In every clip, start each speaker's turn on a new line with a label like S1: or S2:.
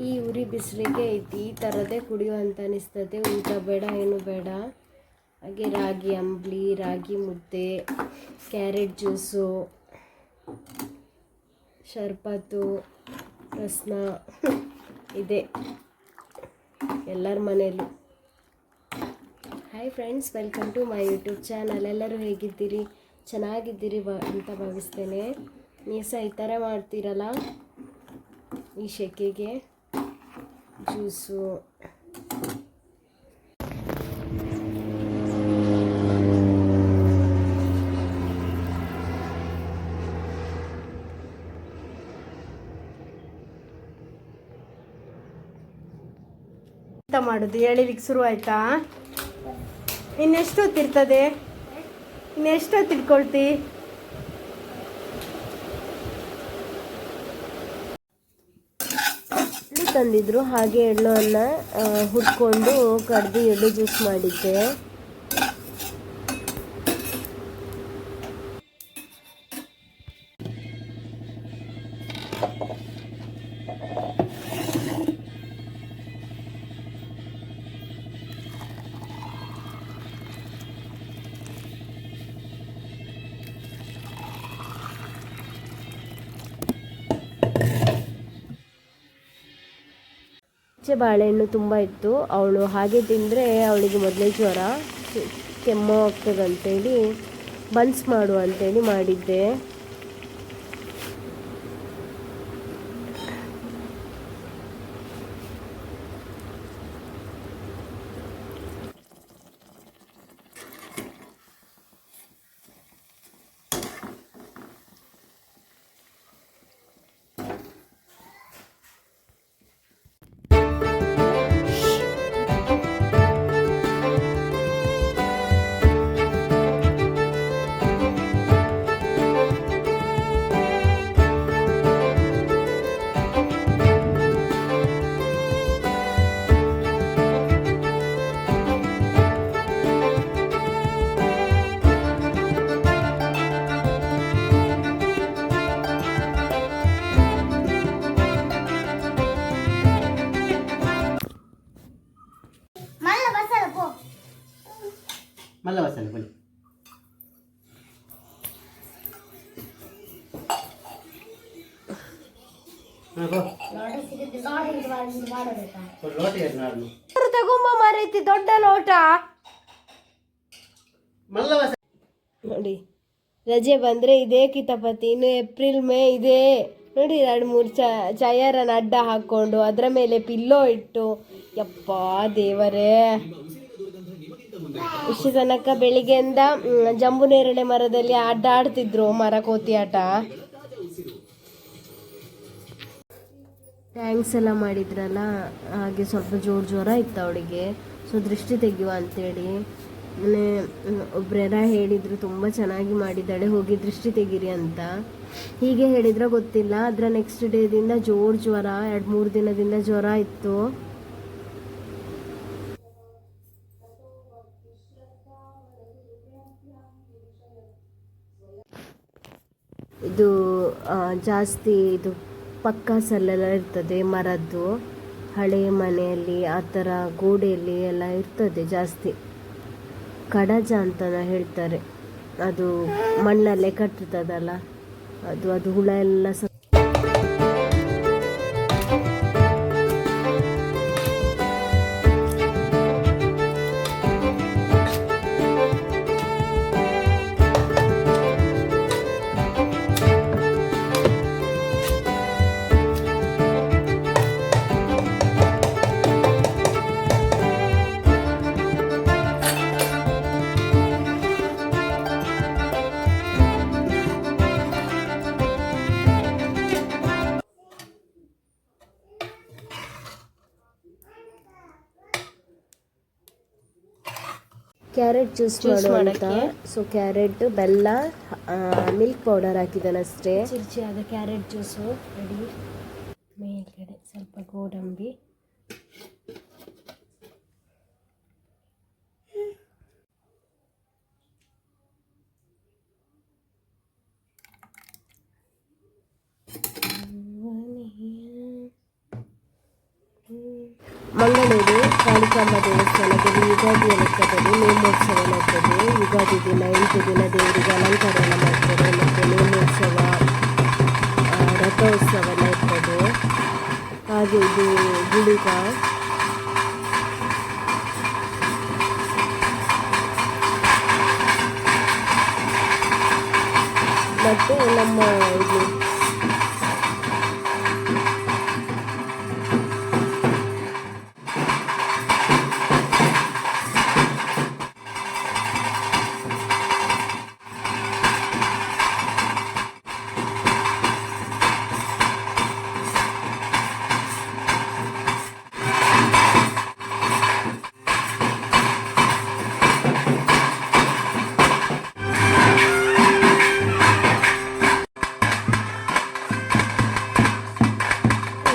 S1: ಈ ಉರಿ ಬಿಸಿಲಿಗೆ ಈ ಥರದೇ ಕುಡಿಯುವಂತ ಅನಿಸ್ತದೆ. ಊಟ ಬೇಡ ಏನು ಬೇಡ. ಹಾಗೆ ರಾಗಿ ಅಂಬ್ಲಿ, ರಾಗಿ ಮುದ್ದೆ, ಕ್ಯಾರೆಟ್ ಜ್ಯೂಸು, ಶರ್ಬತ್ತು, ರಸ್ನ ಇದೆ ಎಲ್ಲರ ಮನೆಯಲ್ಲೂ. Hi friends, welcome to my YouTube channel. ಎಲ್ಲರೂ ಹೇಗಿದ್ದೀರಿ? ಚೆನ್ನಾಗಿದ್ದೀರಿ ಅಂತ ಭಾವಿಸ್ತೇನೆ. ನೀವು ಸಹ ಈ ಥರ ಮಾಡ್ತೀರಲ್ಲ ಈ ಸೆಕೆಗೆ ಜ್ಯೂಸು.
S2: ಎಂತ ಮಾಡೋದು ಹೇಳಿಲಿಕ್ಕೆ ಶುರು ಆಯ್ತಾ? ಇನ್ನೆಷ್ಟೊತ್ತಿರ್ತದೆ? ಇನ್ನೆಷ್ಟೊತ್ತು ಇಟ್ಕೊಳ್ತಿ?
S1: ಎಳ್ಳು ತಂದಿದ್ರು, ಹಾಗೆ ಎಳ್ಳನ್ನು ಹುರ್ಕೊಂಡು ಕಡ್ದು ಎಳ್ಳು ಜ್ಯೂಸ್ ಮಾಡಿದ್ದೆ. ಬಾಳೆಹಣ್ಣು ತುಂಬ ಇತ್ತು. ಅವಳು ಹಾಗೆ ತಿಂದರೆ ಅವಳಿಗೆ ಮೊದಲೇ ಜ್ವರ, ಕೆಮ್ಮು ಆಗ್ತದಂತೇಳಿ ಬನ್ಸ್ ಮಾಡು ಅಂತೇಳಿ ಮಾಡಿದ್ದೆ.
S3: ಮಲ್ಲ ಬಸಳೆ ಬನ್ನಿ.
S2: ತಗೊಂಬ ಮಾರೈತಿ ದೊಡ್ಡ ಲೋಟ.
S1: ನೋಡಿ, ರಜೆ ಬಂದರೆ ಇದೇ ಕಿತಾಪತಿ. ಇನ್ನು ಏಪ್ರಿಲ್ ಮೇ ಇದೆ ನೋಡಿ, 2-3 ಚಯರನ್ನು ಅಡ್ಡ ಹಾಕ್ಕೊಂಡು ಅದರ ಮೇಲೆ ಪಿಲ್ಲೋ ಇಟ್ಟು, ಯಪ್ಪ ದೇವರೇ. ಇಷ್ಟು ತನಕ ಬೆಳಿಗ್ಗೆಯಿಂದ ಜಂಬು ನೇರಳೆ ಮರದಲ್ಲಿ ಅಡ್ಡಾಡ್ತಿದ್ರು, ಮರ ಕೋತಿ ಆಟ. ಥ್ಯಾಂಕ್ಸ್ ಎಲ್ಲ ಮಾಡಿದ್ರಲ್ಲ, ಹಾಗೆ ಸ್ವಲ್ಪ ಜ್ವರ ಇತ್ತು ಅವಳಿಗೆ. ಸೊ ದೃಷ್ಟಿ ತೆಗೆಯುವ ಅಂತೇಳಿ ಒಬ್ಬರೆಲ್ಲ ಹೇಳಿದರು, ತುಂಬ ಚೆನ್ನಾಗಿ ಮಾಡಿದ್ದಾಳೆ, ಹೋಗಿ ದೃಷ್ಟಿ ತೆಗೀರಿ ಅಂತ. ಹೀಗೆ ಹೇಳಿದ್ರೆ ಗೊತ್ತಿಲ್ಲ, ಅದರ ನೆಕ್ಸ್ಟ್ ಡೇದಿಂದ ಜ್ವರ, 2-3 ದಿನದಿಂದ ಜ್ವರ ಇತ್ತು. ಇದು ಜಾಸ್ತಿ ಇದು ಪಕ್ಕಾಸಲ್ಲೆಲ್ಲ ಇರ್ತದೆ ಮರದ್ದು, ಹಳೆಯ ಮನೆಯಲ್ಲಿ ಆ ಥರ ಗೋಡೆಯಲ್ಲಿ ಎಲ್ಲ ಇರ್ತದೆ ಜಾಸ್ತಿ. ಕಡಜ ಅಂತ ಹೇಳ್ತಾರೆ, ಅದು ಮಣ್ಣಲ್ಲೇ ಕಟ್ಟುತ್ತದಲ್ಲ, ಅದು ಹುಳ ಎಲ್ಲ ಕ್ಯಾರೆಟ್ ಜ್ಯೂಸ್ ಮಾಡೋಣ. ಸೊ ಕ್ಯಾರೆಟ್, ಬೆಲ್ಲ, ಮಿಲ್ಕ್ ಪೌಡರ್ ಹಾಕಿದ್ದಾನೆ ಅಷ್ಟೇ. ಚಿರ್ಚಿಯಾದ ಕ್ಯಾರೆಟ್ ಜ್ಯೂಸು ರೆಡಿ. ಮೇಲ್ಗಡೆ ಸ್ವಲ್ಪ ಗೋಡಂಬಿ, ನಮ್ಮ ದೇವಸ್ಥಾನದಲ್ಲಿ ಯುಗಾದಿಯ ಲೆಕ್ಕದಲ್ಲಿ ನೇಮೋತ್ಸವ ಮಾಡ್ತದೆ. ಯುಗಾದಿ ದಿನ 8 ದಿನ ದೇವರಿಗೆ ಅಲಂಕಾರ ಎಲ್ಲ ಮಾಡ್ತಾರೆ. ಮತ್ತು ನೇಮೋತ್ಸವ, ರಥೋತ್ಸವ ಎಲ್ಲ ಇರ್ತದೆ. ಹಾಗೆ ಇದು ಗುಳಿಗ. ಮತ್ತು ನಮ್ಮ ಇದು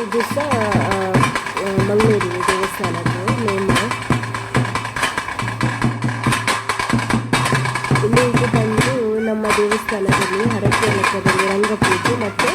S1: ಇದು ಸಹ ಮಂಗಳೂರಿನ ದೇವಸ್ಥಾನದ್ದು ನೇಮ. ಇಲ್ಲಿಗೆ ಬಂದು ನಮ್ಮ ದೇವಸ್ಥಾನದಲ್ಲಿ ಹರಕೆ ಲೆಕ್ಕದಲ್ಲಿ ರಂಗಪೂಜೆ ಮತ್ತು